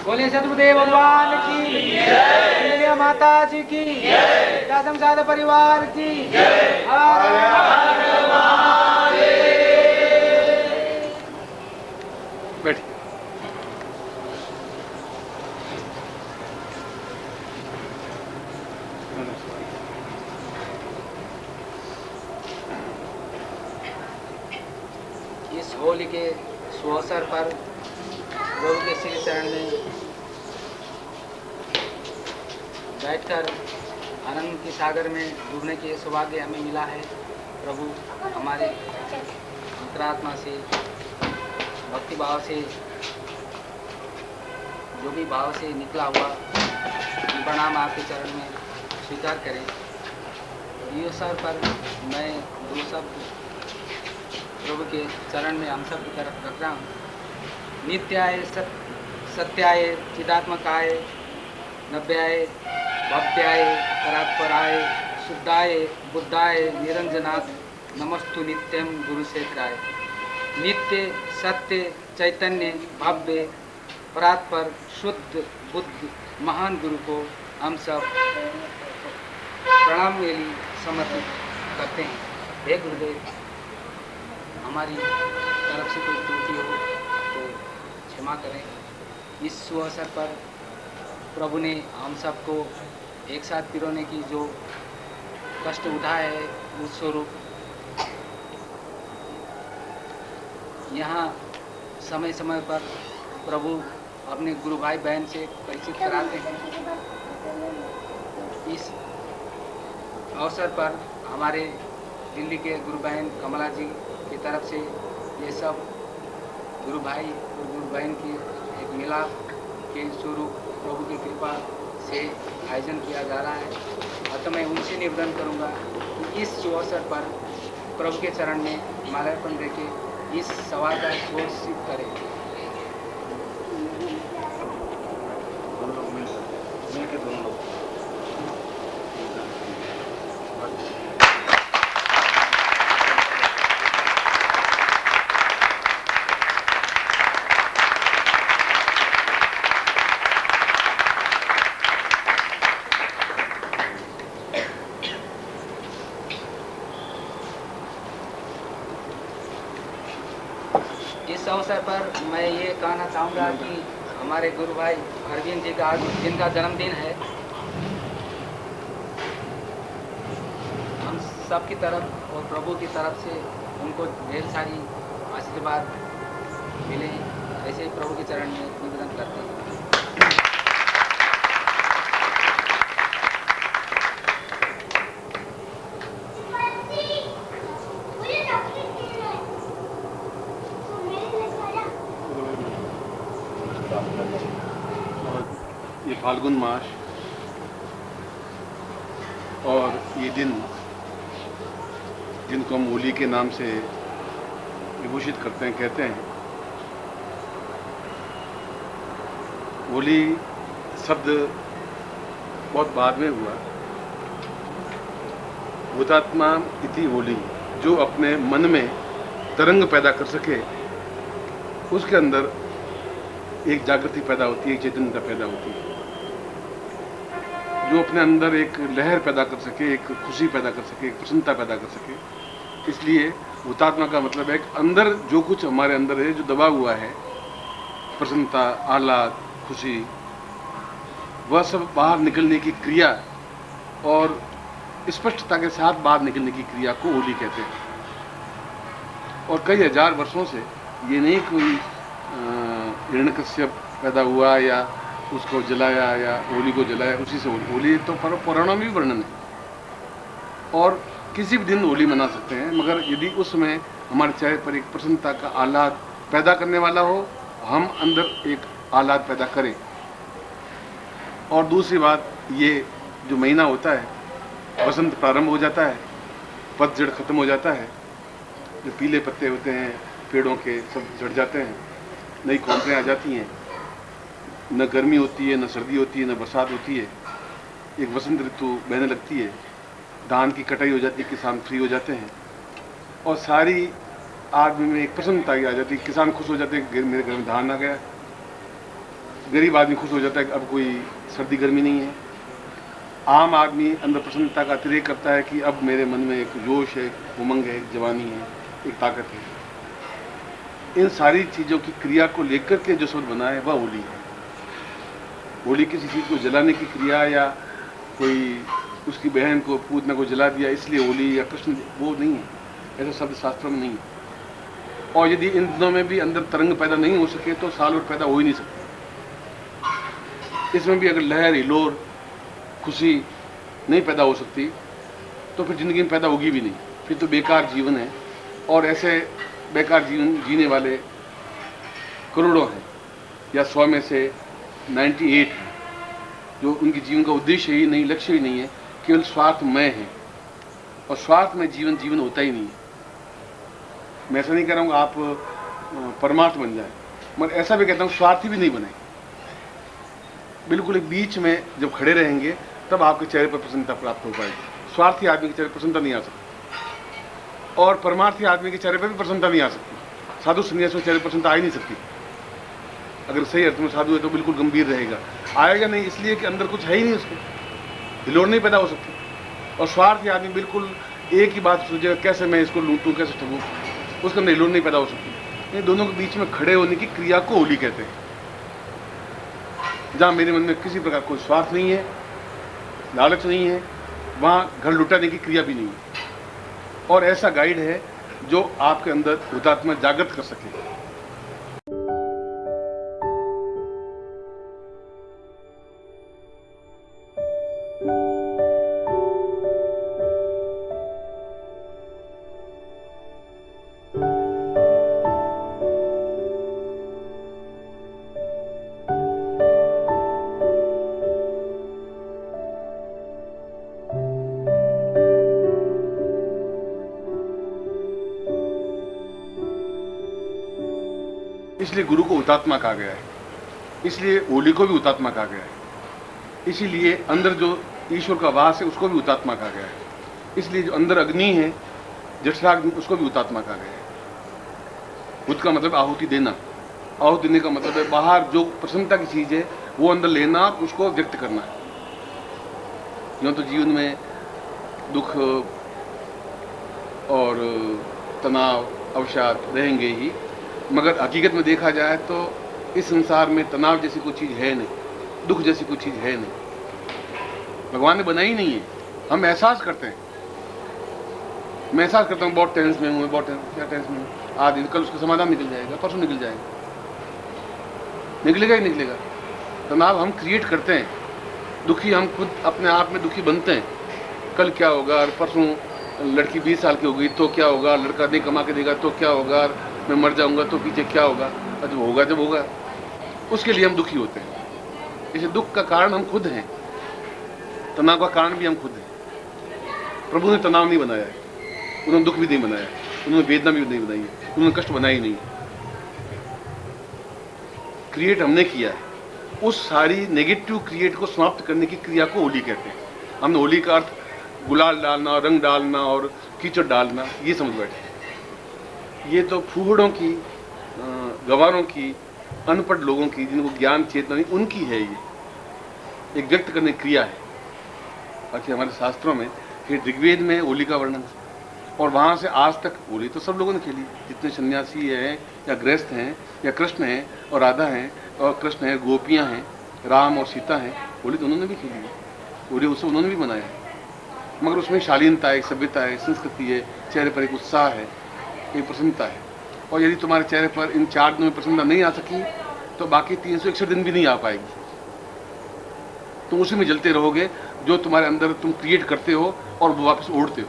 बोले सतगुरुदेव भगवान की जय, माता जी की जय, दासम साध परिवार की जय। बैठिए। इस होली के सुअवसर पर प्रभु के श्री चरण में बैठकर आनंद के सागर में डूबने के सौभाग्य हमें मिला है। प्रभु हमारे अंतरात्मा से भक्ति भाव से जो भी भाव से निकला हुआ प्रणाम आपके चरण में स्वीकार करें। इस अवसर पर मैं दो शब्द प्रभु के चरण में हम सब की तरफ रख रहा हूँ। नित्याय सत्याय चिदात्मकाय नव्याय भव्याय परात्पराय शुद्धाय बुद्धाय निरंजनाथ नमस्तु नित्यम गुरुक्षेत्राय। नित्य सत्य चैतन्य भव्य परात्पर शुद्ध बुद्ध महान गुरु को हम सब प्रणाम वेली समर्पित करते हैं। हे गुरुदेव, हमारी तरफ से कोई त्रुटि हो तो क्षमा करें। इस सुअवसर पर प्रभु ने हम सबको एक साथ पिरोने की जो कष्ट उठाया है उस स्वरूप यहाँ समय समय पर प्रभु अपने गुरु भाई बहन से परिचित कराते हैं। इस अवसर पर हमारे दिल्ली के गुरु बहन कमला जी की तरफ से ये सब गुरु भाई और गुरु बहन की एक मिलाप के स्वरूप प्रभु की कृपा से आयोजन किया जा रहा है। और तो मैं उनसे निवेदन करूंगा कि इस अवसर पर प्रभु के चरण में माल्यार्पण देके इस सवाल का घोषित करें। इस अवसर पर मैं ये कहना चाहूँगा कि हमारे गुरु भाई अरविंद जी का आज जिनका जन्मदिन है, हम सब की तरफ और प्रभु की तरफ से उनको ढेर सारी आशीर्वाद मिले, ऐसे ही प्रभु के चरण में निवेदन करते हैं। ये फाल्गुन मास और ये दिन जिनको हम होली के नाम से विभूषित करते हैं, कहते हैं होली शब्द बहुत बाद में हुआ। हुतात्मा इति होली, जो अपने मन में तरंग पैदा कर सके उसके अंदर एक जागृति पैदा होती है, एक चैतन्यता पैदा होती है। जो अपने अंदर एक लहर पैदा कर सके, एक खुशी पैदा कर सके, एक प्रसन्नता पैदा कर सके। इसलिए हुतात्मा का मतलब है कि अंदर जो कुछ हमारे अंदर है, जो दबा हुआ है, प्रसन्नता, आह्लाद, खुशी, वह सब बाहर निकलने की क्रिया और स्पष्टता के साथ बाहर निकलने की क्रिया को होली कहते हैं। और कई हजार वर्षों से ये नहीं कोई हिरण्यकश्यप पैदा हुआ या उसको जलाया या होली को जलाया, उसी से होली तो पुराणों में भी वर्णन है। और किसी भी दिन होली मना सकते हैं, मगर यदि उसमें हमारे चेहरे पर एक प्रसन्नता का आह्लाद पैदा करने वाला हो, हम अंदर एक आह्लाद पैदा करें। और दूसरी बात, ये जो महीना होता है, बसंत प्रारंभ हो जाता है, पतझड़ खत्म हो जाता है, जो पीले पत्ते होते हैं पेड़ों के सब झड़ जाते हैं, नई कौंपलें आ जाती हैं, न गर्मी होती है, न सर्दी होती है, न बरसात होती है, एक वसंत ऋतु बहने लगती है, धान की कटाई हो जाती है, किसान फ्री हो जाते हैं और सारी आदमी में एक प्रसन्नता आ जाती है। किसान खुश हो जाते हैं, मेरे घर में धान आ गया। गरीब आदमी खुश हो जाता है कि अब कोई सर्दी गर्मी नहीं है। आम आदमी अंदर प्रसन्नता का अतिरेक करता है कि अब मेरे मन में एक जोश है, एक उमंग है, एक जवानी है, एक ताकत है। इन सारी चीज़ों की क्रिया को लेकर के जो शब्द बना है वह होली है। होली किसी चीज़ को जलाने की क्रिया या कोई उसकी बहन को पूतना को जला दिया इसलिए होली या कृष्ण, वो नहीं है, ऐसा शब्द शास्त्रों में नहीं है। और यदि इन दिनों में भी अंदर तरंग पैदा नहीं हो सके तो साल और पैदा हो ही नहीं सकती। इसमें भी अगर लहर, हिलोर, खुशी नहीं पैदा हो सकती तो फिर जिंदगी में पैदा होगी भी नहीं, फिर तो बेकार जीवन है। और ऐसे बेकार जीवन जीने वाले करोड़ों हैं या 100 में से 98 हैं जो उनके जीवन का उद्देश्य ही नहीं, लक्ष्य ही नहीं है, केवल स्वार्थमय है। और स्वार्थ में जीवन होता ही नहीं है। मैं ऐसा नहीं कह रहा हूँ आप परमार्थ बन जाए, मगर ऐसा भी कहता हूँ स्वार्थी भी नहीं बने। बिल्कुल एक बीच में जब खड़े रहेंगे तब आपके चेहरे पर प्रसन्नता प्राप्त हो पाएगी। स्वार्थी आदमी के चेहरे पर प्रसन्नता नहीं आ सकती और परमार्थी आदमी के चेहरे पर भी प्रसन्नता नहीं आ सकती। साधु संन्यासी के चेहरे पर प्रसन्नता आ ही नहीं सकती। अगर सही अर्थ में साधु है तो बिल्कुल गंभीर रहेगा, आएगा नहीं, इसलिए कि अंदर कुछ है ही नहीं, उसको हिलोर नहीं पैदा हो सकती। और स्वार्थी आदमी बिल्कुल एक ही बात सोचेगा, कैसे मैं इसको लूटूं, कैसे ठगूं, उसके अंदर हिलोर नहीं पैदा हो सकती। इन दोनों के बीच में खड़े होने की क्रिया को होली कहते हैं। जहाँ मेरे मन में किसी प्रकार कोई स्वार्थ नहीं है, लालच नहीं है, वहाँ घर लुटाने की क्रिया भी नहीं है। और ऐसा गाइड है जो आपके अंदर हुतात्मा जागृत कर सके। इसलिए गुरु को हुतात्मा कहा गया है, इसलिए होली को भी हुतात्मा कहा गया है। इसीलिए अंदर जो ईश्वर का वास है उसको भी हुतात्मा कहा गया है। इसलिए जो अंदर अग्नि है, जठराग्नि, उसको भी हुतात्मा कहा गया है। हुत का मतलब आहुति देना, आहुति देने का मतलब है बाहर जो प्रसन्नता की चीज है वो अंदर लेना, उसको व्यक्त करना है। यूँ तो जीवन में दुख और तनाव अवसाद रहेंगे ही, मगर हकीकत में देखा जाए तो इस संसार में तनाव जैसी कोई चीज़ है नहीं, दुख जैसी कोई चीज़ है नहीं। भगवान ने बनाई नहीं है, हम एहसास करते हैं। मैं एहसास करता हूँ बहुत टेंस में हूँ, बहुत क्या टेंस में हूँ, आज कल उसका समाधान निकल जाएगा, परसों निकल जाएगा, निकलेगा ही निकलेगा। तनाव हम क्रिएट करते हैं, दुखी हम खुद अपने आप में दुखी बनते हैं। कल क्या होगा, और परसों लड़की 20 साल की हो गई तो क्या होगा, लड़का नहीं कमा के देगा तो क्या होगा, मैं मर जाऊंगा तो पीछे क्या होगा, जब होगा उसके लिए हम दुखी होते हैं। इसे दुख का कारण हम खुद हैं, तनाव का कारण भी हम खुद हैं। प्रभु ने तनाव नहीं बनाया है, उन्होंने दुख भी नहीं बनाया, उन्होंने वेदना भी नहीं बनाई है, उन्होंने कष्ट बनाया ही नहीं। क्रिएट हमने किया है। उस सारी नेगेटिव क्रिएट को समाप्त करने की क्रिया को होली कहते हैं। हमने होली का अर्थ गुलाल डालना, रंग डालना और कीचड़ डालना ये समझ बैठे। ये तो फूहड़ों की, गंवारों की, अनपढ़ लोगों की, जिनको ज्ञान चेतना नहीं, उनकी है ये एक व्यक्त करने की क्रिया है। बाकी हमारे शास्त्रों में फिर ऋग्वेद में होली का वर्णन है, और वहाँ से आज तक होली तो सब लोगों ने खेली। जितने सन्यासी हैं या गृहस्थ हैं या कृष्ण हैं और राधा हैं और कृष्ण हैं, गोपियाँ हैं, राम और सीता हैं, होली तो उन्होंने भी खेली है, होली उत्सव उन्होंने भी मनाया है। मगर उसमें शालीनता है, सभ्यता है, संस्कृति है, चेहरे पर एक उत्साह है, एक प्रसन्नता है। और यदि तुम्हारे चेहरे पर इन 4 दिनों में प्रसन्नता नहीं आ सकी तो बाकी 361 दिन भी नहीं आ पाएगी। तुम उसी में जलते रहोगे जो तुम्हारे अंदर तुम क्रिएट करते हो और वो वापस ओढ़ते हो।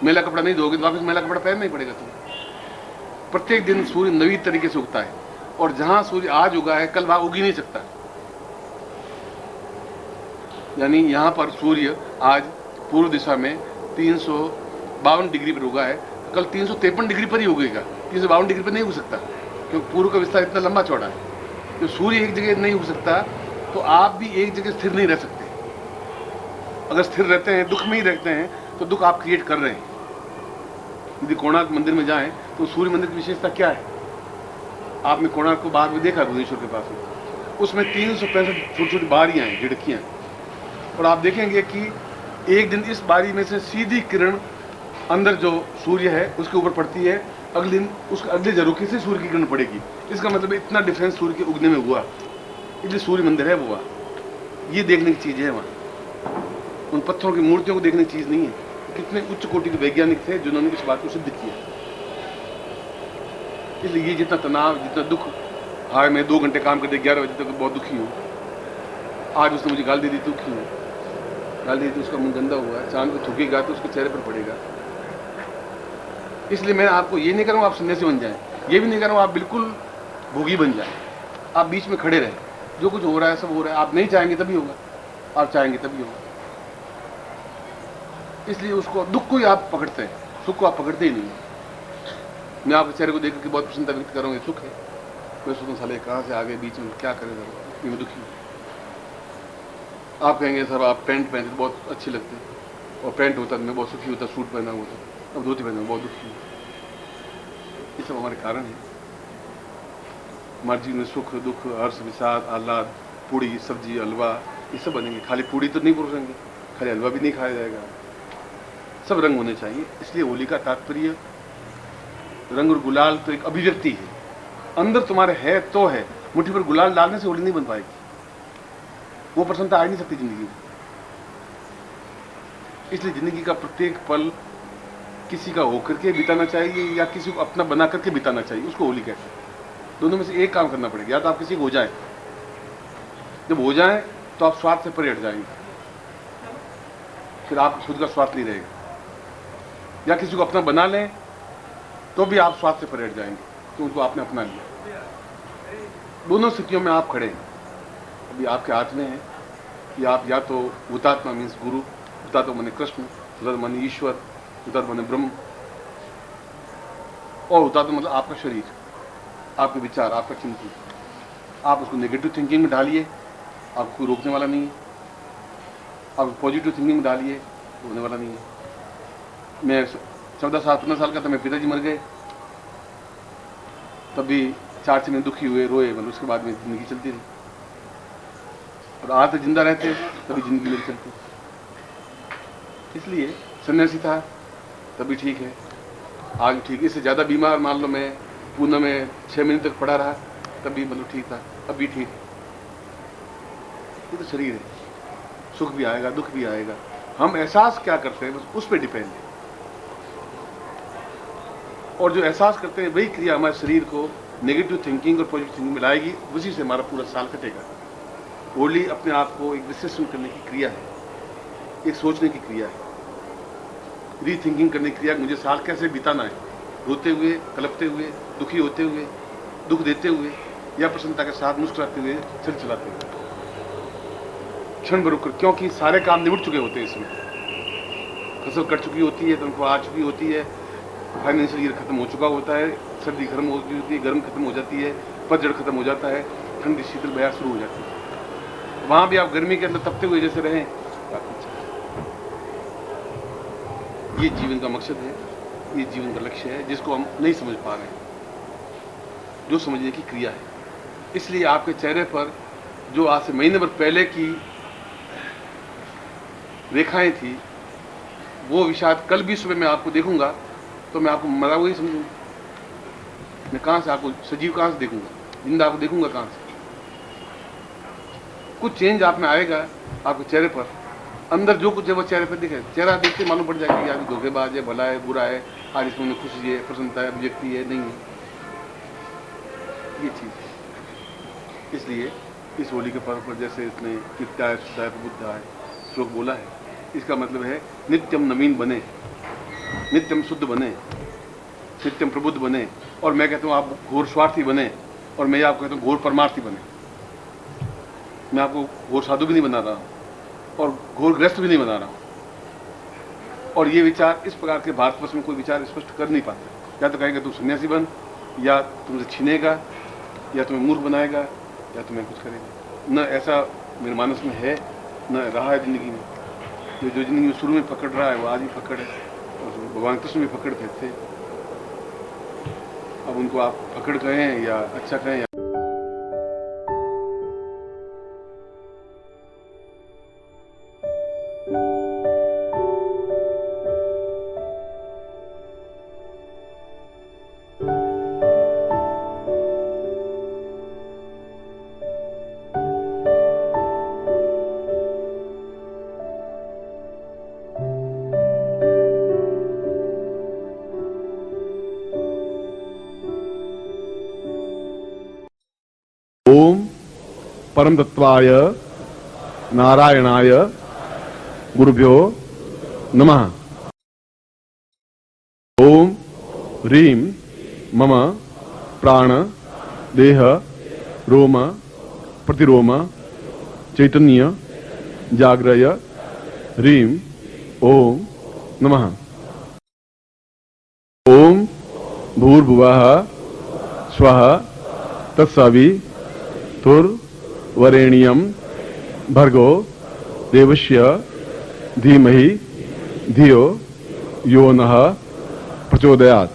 मैला कपड़ा नहीं धोगे तो वापस मैला कपड़ा पहनना ही पड़ेगा तुम्हें। प्रत्येक दिन सूर्य नवी तरीके से उगता है, और जहां सूर्य आज उगा है कल वहां उग ही नहीं सकता। यानी यहाँ पर सूर्य आज पूर्व दिशा में 352 डिग्री पर उगा है, कल 353 डिग्री पर ही उगेगा, 352 डिग्री पर नहीं उग सकता, क्योंकि पूर्व का विस्तार इतना लंबा चौड़ा है। तो सूर्य एक जगह नहीं उग सकता तो आप भी एक जगह स्थिर नहीं रह सकते। अगर स्थिर रहते हैं, दुख में ही रहते हैं, तो दुख आप क्रिएट कर रहे हैं। यदि कोणार्क मंदिर में जाएं तो सूर्य मंदिर की विशेषता क्या है? आपने कोणार्क को बाहर में देखा भुवनेश्वर के पास में, उसमें 365 छोटी छोटी बारियां हैं, झिड़कियां, और आप देखेंगे कि एक दिन इस बारी में से सीधी किरण अंदर जो सूर्य है उसके ऊपर पड़ती है, अगले दिन उसके अगले झरोखे से सूर्य की किरण पड़ेगी। इसका मतलब इतना डिफरेंस सूर्य के उगने में हुआ, इसलिए सूर्य मंदिर है वो। ये देखने की चीज है वहाँ, उन पत्थरों की मूर्तियों को देखने की चीज नहीं है। कितने उच्च कोटि के वैज्ञानिक थे जिन्होंने इस बात को सिद्ध किया। इसलिए ये जितना तनाव, जितना दुख, हाँ मैं 2 घंटे काम करते 11 बजे तक बहुत दुखी हूँ, आज उसने मुझे गाल दे दी, दुखी हूँ, गाल दे दी, उसका मुंह गंदा हुआ है, चांद को थूकेगा तो उसके चेहरे पर पड़ेगा। इसलिए मैं आपको ये नहीं करूँगा आप सन्यासी बन जाएं, ये भी नहीं करूँगा आप बिल्कुल भोगी बन जाएं। आप बीच में खड़े रहें, जो कुछ हो रहा है सब हो रहा है, आप नहीं चाहेंगे तभी होगा, आप चाहेंगे तभी होगा। इसलिए उसको, दुख को ही आप पकड़ते हैं, सुख को आप पकड़ते ही नहीं। मैं आपके चेहरे को देख के बहुत प्रसन्नता व्यक्त करूँगा, सुख है, मैं सोचूं साले कहाँ से आ गए बीच में, क्या करें सर, मैं दुखी हूँ। आप कहेंगे सर आप पैंट पहनते बहुत अच्छी लगती है, और पैंट होता मैं बहुत सुखी होता, सूट पहना होता, अब धोती पहना बहुत दुखी हूँ। ये सब हमारे कारण हैं। हमारे जीवन में सुख दुख हर्ष विषाद आह्लाद, पूड़ी सब्जी हलवा ये सब बनेंगे। खाली पूड़ी तो नहीं परोसेंगे, खाली हलवा भी नहीं खाया जाएगा, सब रंग होने चाहिए। इसलिए होली का तात्पर्य, रंग और गुलाल तो एक अभिव्यक्ति है, अंदर तुम्हारे है तो है, मुट्ठी पर गुलाल डालने से होली नहीं बन पाएगी, वो प्रसन्नता आ नहीं सकती जिंदगी में। इसलिए जिंदगी का प्रत्येक पल किसी का होकर के बिताना चाहिए या किसी को अपना बना करके बिताना चाहिए, उसको होली कहते हैं। दोनों में से एक काम करना पड़ेगा, या तो आप किसी को हो जाए, जब हो जाए तो आप स्वार्थ से परे हट जाएंगे, फिर आप खुद का स्वार्थ नहीं रहेगा, या किसी को अपना बना लें तो भी आप स्वार्थ से परे हट जाएंगे तो उनको आपने अपना लिया। दोनों स्थितियों में आप खड़े हैं, अभी आपके हाथ में है कि आप या तो हुतात्मा मीन्स गुरु, हुतात्मा माने कृष्ण, हुतात्मा माने ईश्वर, हुतात्मा माने ब्रह्म, और हुतात्मा मतलब आपका शरीर, आपके विचार, आपका चिंतन। आप उसको नेगेटिव थिंकिंग में डालिए, आपको कोई रोकने वाला नहीं है, आप पॉजिटिव थिंकिंग में डालिए, होने वाला नहीं है। मैं 14 साल 15 साल का था, मेरे पिताजी मर गए, तब भी 4 महीने दुखी हुए, रोए, मतलब उसके बाद में जिंदगी चलती रही, और आज तक जिंदा रहते तभी जिंदगी मेरी चलती। इसलिए सन्यासी था तभी ठीक है, आज ठीक। इससे ज़्यादा बीमार मान लो मैं पूना में 6 महीने तक पड़ा रहा, तब भी मतलब ठीक था, अब भी ठीक है। ये तो शरीर है, सुख भी आएगा दुख भी आएगा, हम एहसास क्या करते हैं बस उस पर डिपेंड है। और जो एहसास करते हैं वही क्रिया हमारे शरीर को नेगेटिव थिंकिंग और पॉजिटिव थिंकिंग में लाएगी, उसी से हमारा पूरा साल कटेगा। होली अपने आप को एक विश्लेषण करने की क्रिया है, एक सोचने की क्रिया है, रीथिंकिंग करने की क्रिया, मुझे साल कैसे बिताना है, रोते हुए, कलपते हुए, दुखी होते हुए, दुख देते हुए, या प्रसन्नता के साथ मुस्कुराते हुए, चल चलाते हुए, क्षण भर रुककर, क्योंकि सारे काम निबट चुके होते हैं। इसमें फसल कट चुकी होती है, तनख्वाह आ चुकी होती है, फाइनेंशियल ईयर खत्म हो चुका होता है, सर्दी खत्म हो चुकी होती है, गर्म खत्म हो जाती है, पतझड़ खत्म हो जाता है, ठंडी शीतल बयार शुरू हो जाती है। वहां भी आप गर्मी के अंदर तपते हुए जैसे रहें, ये जीवन का मकसद है, ये जीवन का लक्ष्य है, जिसको हम नहीं समझ पा रहे हैं, जो समझने की क्रिया है। इसलिए आपके चेहरे पर जो आज से महीने भर पहले की रेखाएं थी, वो विषाद कल भी सुबह मैं आपको देखूंगा तो मैं आपको मरा हुआ ही समझूंगा। मैं कहां से आपको सजीव कहां से देखूंगा, जिंदा आपको देखूंगा कहां से। कुछ चेंज आप में आएगा आपके चेहरे पर, अंदर जो कुछ है वो चेहरे पर दिखे। चेहरा देखते मालूम पड़ जाएगा कि आदमी धोखेबाज है, भला है, बुरा है, आज इसमें खुशी है, प्रसन्नता है, अभिव्यक्ति है, नहीं है, ये चीज। इसलिए इस होली के पर्व पर जैसे इसने नित्याय सुधाय प्रबुद्धाय श्लोक बोला है, इसका मतलब है नित्यम नवीन बने, नित्यम शुद्ध बने, नित्यम प्रबुद्ध बने। और मैं कहता हूँ आप घोर स्वार्थी बने, और मैं आपको कहता हूँ घोर परमार्थी बने। मैं आपको घोर साधु भी नहीं बना रहा हूँ और घोर ग्रस्त भी नहीं बना रहा हूँ। और ये विचार इस प्रकार के भारतवर्ष में कोई विचार स्पष्ट कर नहीं पाता। या तो कहेगा तू सन्यासी बन, या तुमसे छीनेगा, या तुम्हें मूर्ख बनाएगा, या तुम्हें कुछ करेगा। न ऐसा मेरे मानस में है, न रहा है जिंदगी में। जो जिंदगी में शुरू में पकड़ रहा है वो आज भी पकड़ है, और भगवान कृष्ण भी पकड़ते थे। अब उनको आप पकड़ कहें या अच्छा कहें, परम तत्वाय नारायणाय गुरुभ्यो नमः। ओम ह्रीं मम प्राण देह रोम प्रतिरोम चैतन्य जाग्रय ह्रीं ओम नमः। ओम भूर्भुवः स्वः तत्सवितुर्वरेण्यं भर्गो देवस्य धीमहि धियो यो नः प्रचोदयात्।